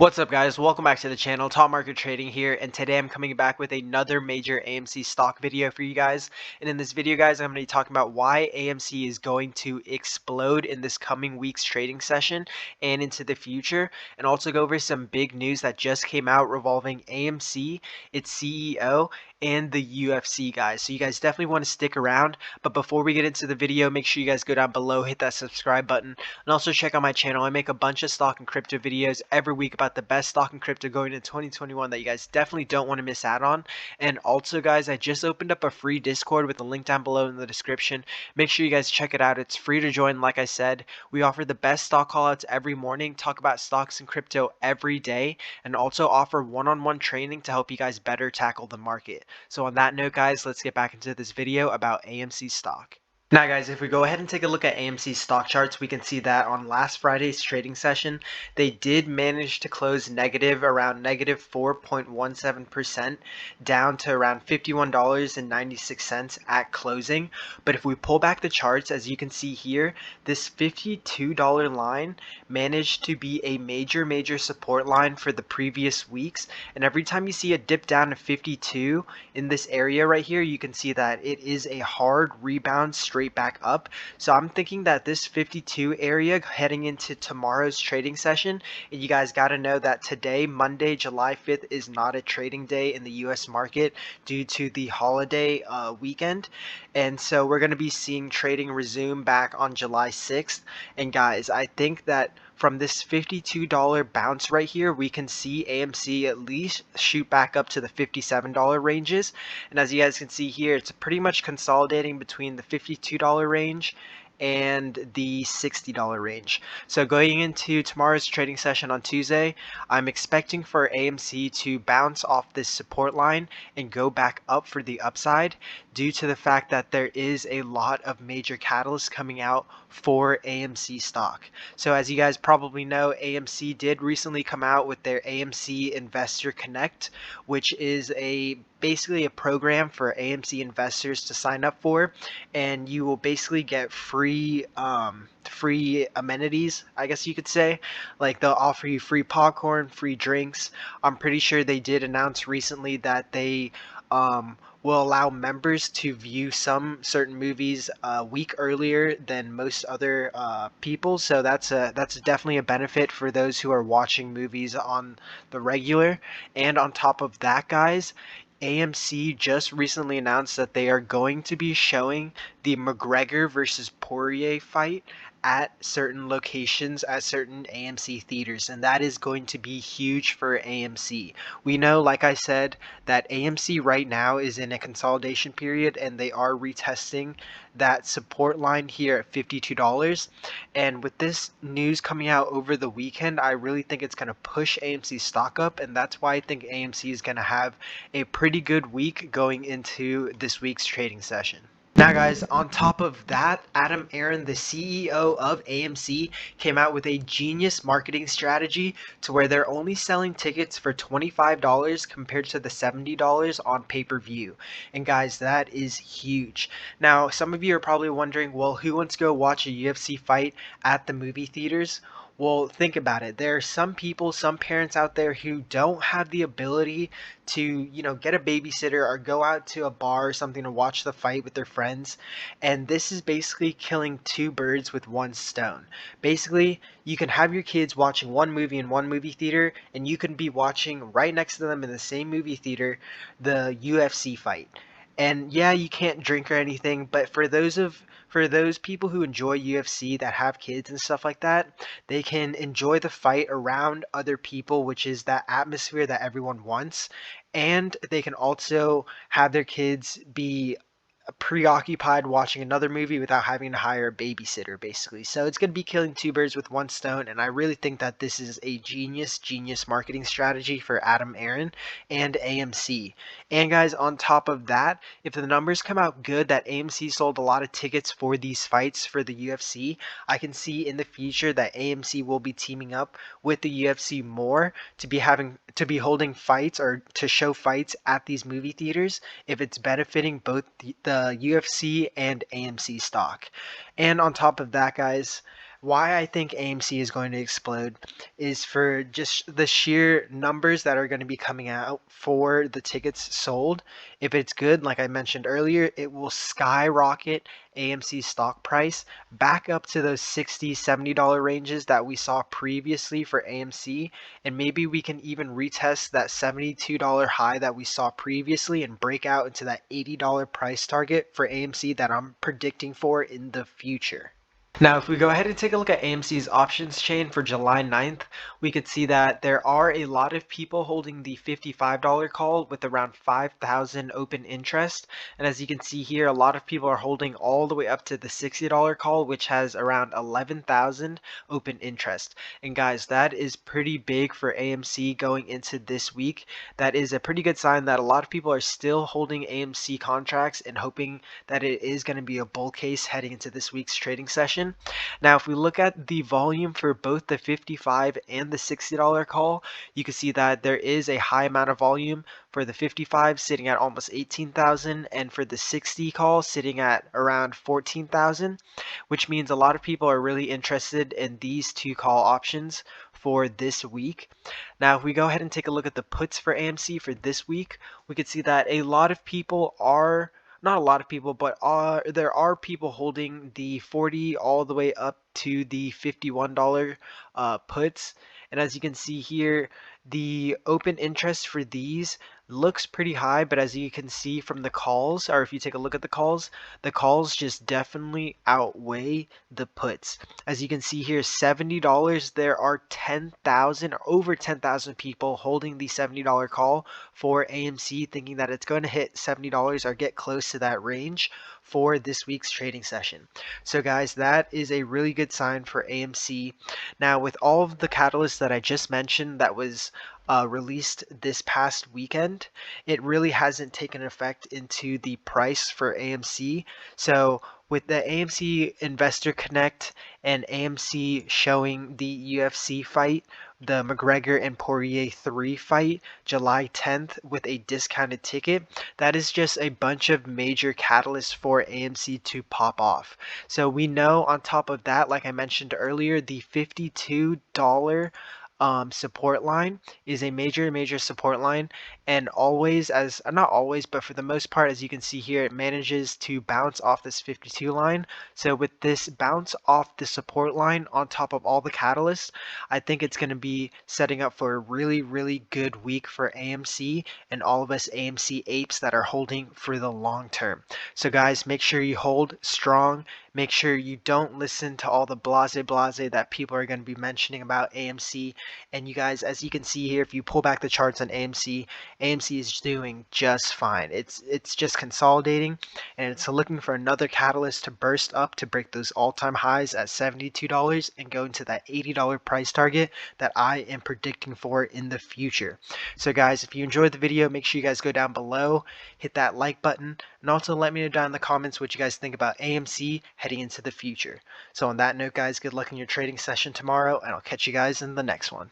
What's up, guys? Welcome back to the channel. Top Market Trading here, and today I'm coming back with another major AMC stock video for you guys. And in this video, guys, I'm going to be talking about why AMC is going to explode in this coming week's trading session and into the future, and also go over some big news that just came out revolving AMC, its CEO, and the UFC, guys. So you guys definitely want to stick around. But before we get into the video, make sure you guys go down below, hit that subscribe button, and also check out my channel. I make a bunch of stock and crypto videos every week about the best stock and crypto going into 2021 that you guys definitely don't want to miss out on. And also, guys, I just opened up a free Discord with a link down below in the description. Make sure you guys check it out. It's free to join. Like I said, we offer the best stock callouts every morning, talk about stocks and crypto every day, and also offer one-on-one training to help you guys better tackle the market. So on that note, guys, let's get back into this video about AMC stock. Now, guys, if we go ahead and take a look at AMC stock charts, we can see that on last Friday's trading session, they did manage to close negative, around negative 4.17%, down to around $51.96 at closing. But if we pull back the charts, as you can see here, this $52 line managed to be a major support line for the previous weeks. And every time you see a dip down to 52 in this area right here, you can see that it is a hard rebound straight back up. So I'm thinking that this 52 area heading into tomorrow's trading session, and you guys got to know that today, Monday, July 5th, is not a trading day in the US market due to the holiday weekend. And so we're going to be seeing trading resume back on July 6th. And guys, I think that from this $52 bounce right here, we can see AMC at least shoot back up to the $57 ranges. And as you guys can see here, it's pretty much consolidating between the $52 range and the $60 range. So going into tomorrow's trading session on Tuesday, I'm expecting for AMC to bounce off this support line and go back up for the upside due to the fact that there is a lot of major catalysts coming out for AMC stock. So as you guys probably know, AMC did recently come out with their AMC Investor Connect, which is basically a program for AMC investors to sign up for, and you will basically get free amenities, I guess you could say. Like, they'll offer you free popcorn, free drinks. I'm pretty sure they did announce recently that they will allow members to view some certain movies a week earlier than most other people. So that's definitely a benefit for those who are watching movies on the regular. And on top of that, guys, AMC just recently announced that they are going to be showing the McGregor versus Poirier fight at certain locations, at certain AMC theaters, and that is going to be huge for AMC. We know, like I said, that AMC right now is in a consolidation period, and they are retesting that support line here at $52. And with this news coming out over the weekend, I really think it's going to push AMC stock up, and that's why I think AMC is going to have a pretty good week going into this week's trading session. Now, guys, on top of that, Adam Aron, the CEO of AMC, came out with a genius marketing strategy to where they're only selling tickets for $25 compared to the $70 on pay-per-view. And guys, that is huge. Now, some of you are probably wondering, well, who wants to go watch a UFC fight at the movie theaters? Well, think about it. There are some people, some parents out there who don't have the ability to, get a babysitter or go out to a bar or something to watch the fight with their friends. And this is basically killing two birds with one stone. Basically, you can have your kids watching one movie in one movie theater, and you can be watching right next to them in the same movie theater the UFC fight. And yeah, you can't drink or anything, but for those people who enjoy UFC that have kids and stuff like that, they can enjoy the fight around other people, which is that atmosphere that everyone wants. And they can also have their kids be preoccupied watching another movie without having to hire a babysitter, basically. So it's going to be killing two birds with one stone, and I really think that this is a genius marketing strategy for Adam Aron and AMC. And guys, on top of that, if the numbers come out good that AMC sold a lot of tickets for these fights for the UFC, I can see in the future that AMC will be teaming up with the UFC more to be holding fights or to show fights at these movie theaters if it's benefiting both the UFC and AMC stock. And on top of that, guys, Why I think AMC is going to explode is for just the sheer numbers that are going to be coming out for the tickets sold. If it's good, like I mentioned earlier, it will skyrocket AMC's stock price back up to those $60, $70 ranges that we saw previously for AMC. And maybe we can even retest that $72 high that we saw previously and break out into that $80 price target for AMC that I'm predicting for in the future. Now, if we go ahead and take a look at AMC's options chain for July 9th, we could see that there are a lot of people holding the $55 call with around 5,000 open interest. And as you can see here, a lot of people are holding all the way up to the $60 call, which has around 11,000 open interest. And guys, that is pretty big for AMC going into this week. That is a pretty good sign that a lot of people are still holding AMC contracts and hoping that it is going to be a bull case heading into this week's trading session. Now, if we look at the volume for both the 55 and the $60 call, you can see that there is a high amount of volume for the 55 sitting at almost 18,000 and for the 60 call sitting at around 14,000, which means a lot of people are really interested in these two call options for this week. Now, if we go ahead and take a look at the puts for AMC for this week, we could see that a lot of people are not a lot of people, but there are people holding the 40 all the way up to the $51 puts. And as you can see here, the open interest for these looks pretty high, but as you can see from the calls, or if you take a look at the calls just definitely outweigh the puts. As you can see here, $70, there are 10,000 or over 10,000 people holding the $70 call for AMC, thinking that it's going to hit $70 or get close to that range for this week's trading session. So guys, that is a really good sign for AMC. Now, with all of the catalysts that I just mentioned that was released this past weekend, it really hasn't taken effect into the price for AMC. So with the AMC Investor Connect and AMC showing the UFC fight, the McGregor and Poirier 3 fight, July 10th with a discounted ticket, that is just a bunch of major catalysts for AMC to pop off. So we know on top of that, like I mentioned earlier, the $52 support line is a major support line, and always, as not always, but for the most part, as you can see here, it manages to bounce off this 52 line. So with this bounce off the support line on top of all the catalysts, I think it's going to be setting up for a really good week for AMC and all of us AMC apes that are holding for the long term. So guys, make sure you hold strong. Make sure you don't listen to all the blase that people are going to be mentioning about AMC. And you guys, as you can see here, if you pull back the charts on AMC, AMC is doing just fine. It's just consolidating, and it's looking for another catalyst to burst up to break those all-time highs at $72 and go into that $80 price target that I am predicting for in the future. So guys, if you enjoyed the video, make sure you guys go down below, hit that like button, and also let me know down in the comments what you guys think about AMC heading into the future. So on that note, guys, good luck in your trading session tomorrow, and I'll catch you guys in the next one.